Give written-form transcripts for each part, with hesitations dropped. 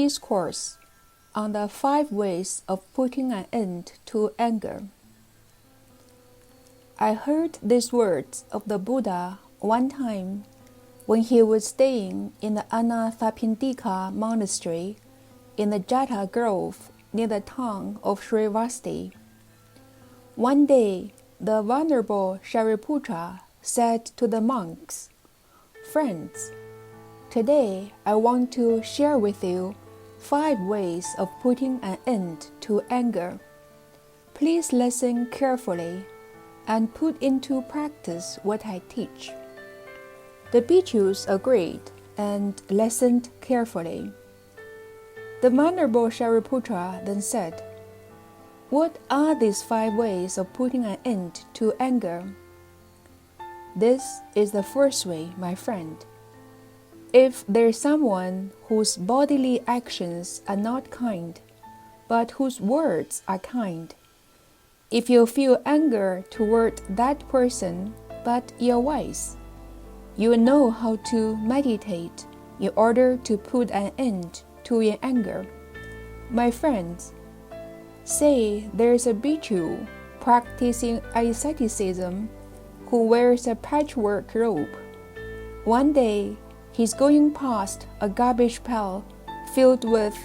Discourse on the 5 ways of putting an end to anger. I heard these words of the Buddha one time when he was staying in the Anathapindika monastery in the Jata Grove near the town of Srivasti. One day, the Venerable Shariputra said to the monks, "Friends, today I want to share with you 5 ways of putting an end to anger. Please listen carefully and put into practice what I teach." The bhikkhus agreed and listened carefully. The Venerable Shariputra then said, "What are these 5 ways of putting an end to anger?" "This is the first way, my friend. If there is someone whose bodily actions are not kind, but whose words are kind, if you feel anger toward that person, but you're wise, you will know how to meditate in order to put an end to your anger. My friends, say there's a bhikkhu practicing asceticism who wears a patchwork robe. One day, he's going past a garbage pail filled with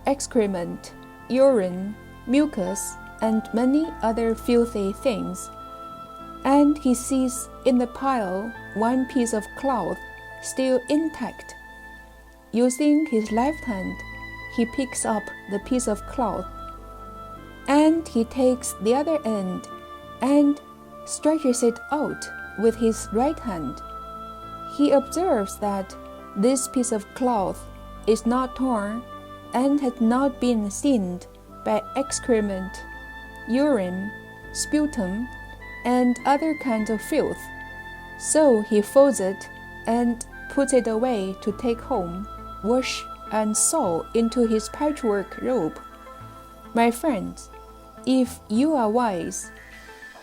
excrement, urine, mucus, and many other filthy things, and he sees in the pile one piece of cloth still intact. Using his left hand, he picks up the piece of cloth, and he takes the other end and stretches it out with his right hand. He observes that this piece of cloth is not torn and had not been stained by excrement, urine, sputum, and other kinds of filth. So he folds it and puts it away to take home, wash, and sew into his patchwork robe. My friends, if you are wise,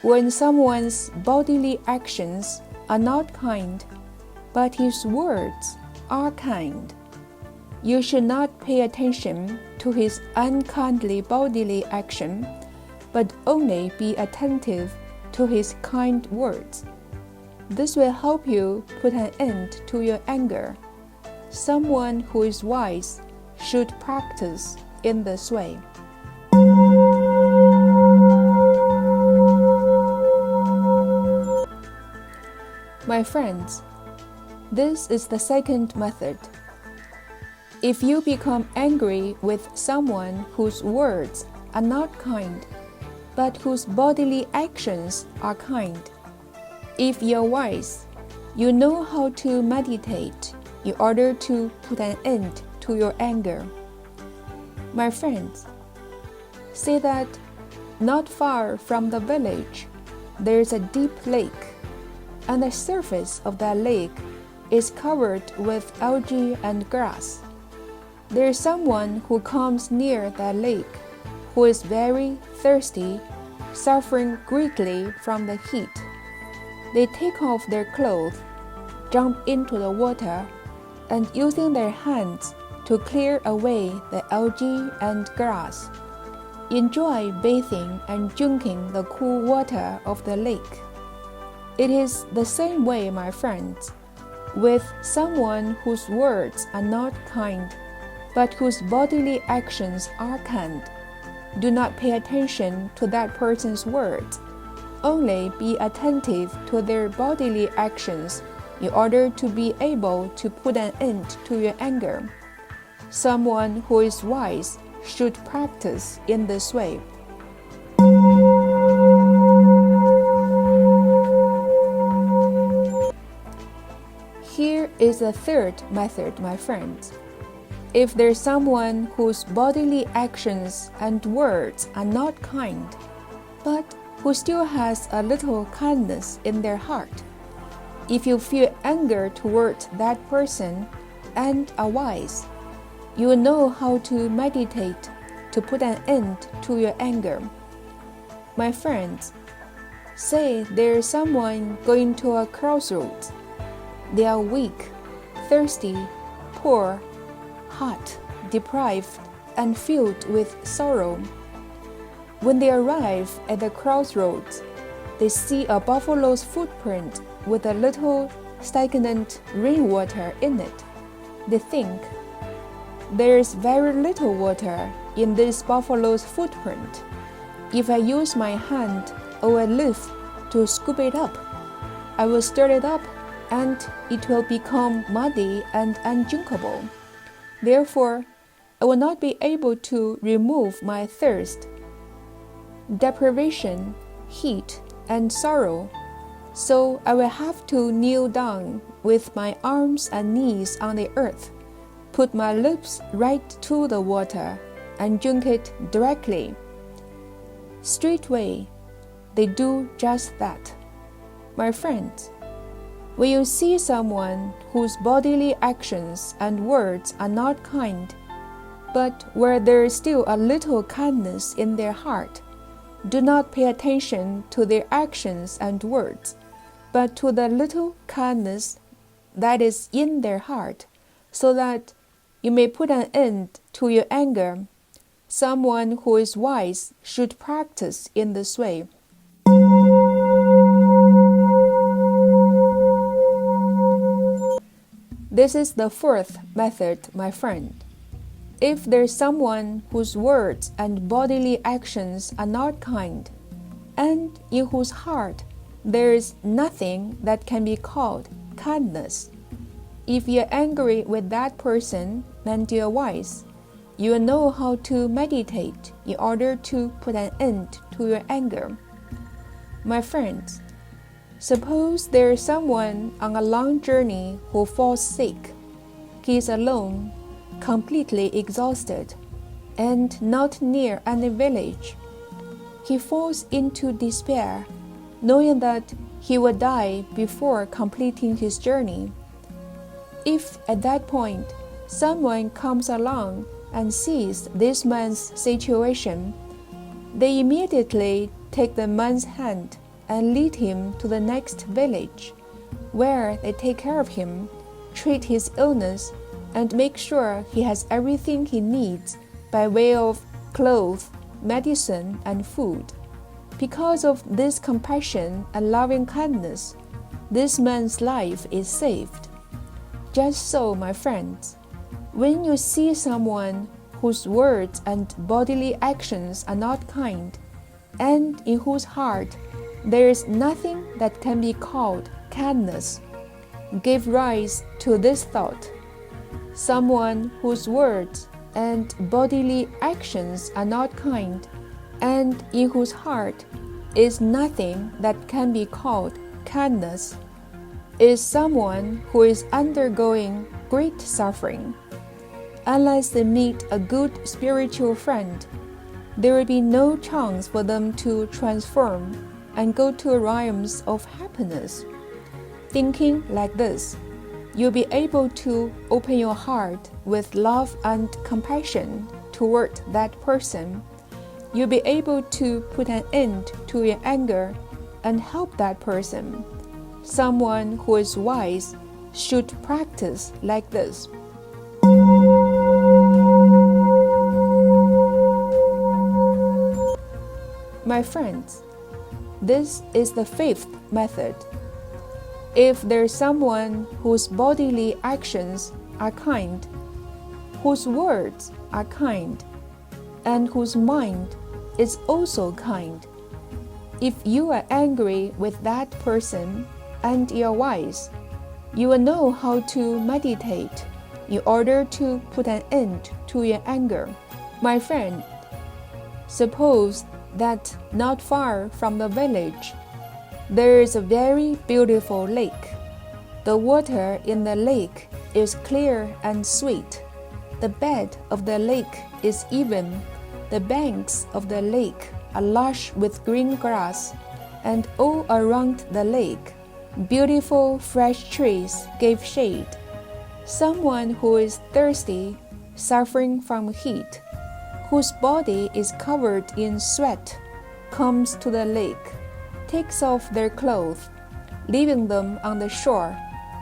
when someone's bodily actions are not kind, but his words are kind, you should not pay attention to his unkindly bodily action, but only be attentive to his kind words. This will help you put an end to your anger. Someone who is wise should practice in this way. My friends, this is the second method. If you become angry with someone whose words are not kind, but whose bodily actions are kind, if you're wise, you know how to meditate in order to put an end to your anger. My friends, say that not far from the village, there is a deep lake, and the surface of that lake is covered with algae and grass. There is someone who comes near that lake who is very thirsty, suffering greatly from the heat. They take off their clothes, jump into the water, and using their hands to clear away the algae and grass, enjoy bathing and drinking the cool water of the lake. It is the same way, my friends, with someone whose words are not kind, but whose bodily actions are kind. Do not pay attention to that person's words. Only be attentive to their bodily actions in order to be able to put an end to your anger. Someone who is wise should practice in this way. Here is a third method, my friends. If there's someone whose bodily actions and words are not kind, but who still has a little kindness in their heart, if you feel anger toward that person and are wise, you will know how to meditate to put an end to your anger. My friends, say there's someone going to a crossroads. They are weak, thirsty, poor, hot, deprived and filled with sorrow. When they arrive at the crossroads, they see a buffalo's footprint with a little stagnant rainwater in it. They think, "There's very little water in this buffalo's footprint. If I use my hand or a leaf to scoop it up, I will stir it up and it will become muddy and undrinkable. Therefore, I will not be able to remove my thirst, deprivation, heat, and sorrow. So I will have to kneel down with my arms and knees on the earth, put my lips right to the water, and drink it directly." Straightway, they do just that. My friends, when you see someone whose bodily actions and words are not kind, but where there is still a little kindness in their heart, do not pay attention to their actions and words, but to the little kindness that is in their heart, so that you may put an end to your anger. Someone who is wise should practice in this way. This is the fourth method, my friend. If there is someone whose words and bodily actions are not kind, and in whose heart there is nothing that can be called kindness, if you are angry with that person and you are wise, you will know how to meditate in order to put an end to your anger. My friends, suppose there is someone on a long journey who falls sick. He is alone, completely exhausted, and not near any village. He falls into despair, knowing that he will die before completing his journey. If at that point someone comes along and sees this man's situation, they immediately take the man's hand and lead him to the next village, where they take care of him, treat his illness, and make sure he has everything he needs by way of clothes, medicine, and food. Because of this compassion and loving kindness, this man's life is saved. Just so, my friends, when you see someone whose words and bodily actions are not kind, and in whose heart there is nothing that can be called kindness, give rise to this thought: someone whose words and bodily actions are not kind, and in whose heart is nothing that can be called kindness, is someone who is undergoing great suffering. Unless they meet a good spiritual friend, there will be no chance for them to transform and go to realms of happiness. Thinking like this, you'll be able to open your heart with love and compassion toward that person. You'll be able to put an end to your anger and help that person. Someone who is wise should practice like this. My friends, this is the fifth method. If there is someone whose bodily actions are kind, whose words are kind, and whose mind is also kind, if you are angry with that person and you are wise, you will know how to meditate in order to put an end to your anger. My friend, suppose that not far from the village, there is a very beautiful lake. The water in the lake is clear and sweet. The bed of the lake is even. The banks of the lake are lush with green grass, and all around the lake, beautiful fresh trees give shade. Someone who is thirsty, suffering from heat, whose body is covered in sweat, comes to the lake, takes off their clothes, leaving them on the shore,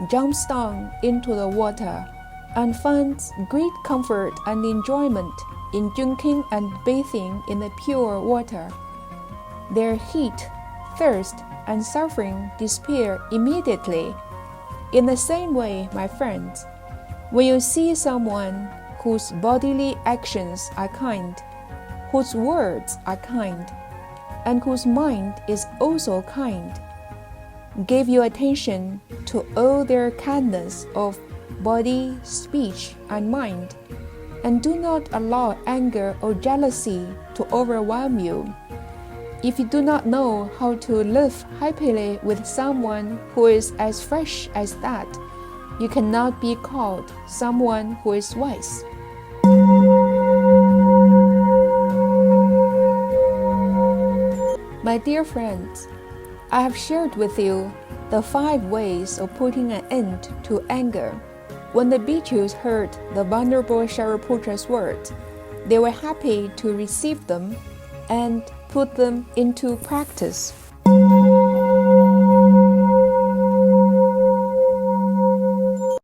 jumps down into the water, and finds great comfort and enjoyment in drinking and bathing in the pure water. Their heat, thirst, and suffering disappear immediately. In the same way, my friends, when you see someone whose bodily actions are kind, whose words are kind, and whose mind is also kind, give your attention to all their kindness of body, speech, and mind, and do not allow anger or jealousy to overwhelm you. If you do not know how to live happily with someone who is as fresh as that, you cannot be called someone who is wise. My dear friends, I have shared with you the 5 ways of putting an end to anger. When the bhikkhus heard the Venerable Shariputra's words, they were happy to receive them and put them into practice.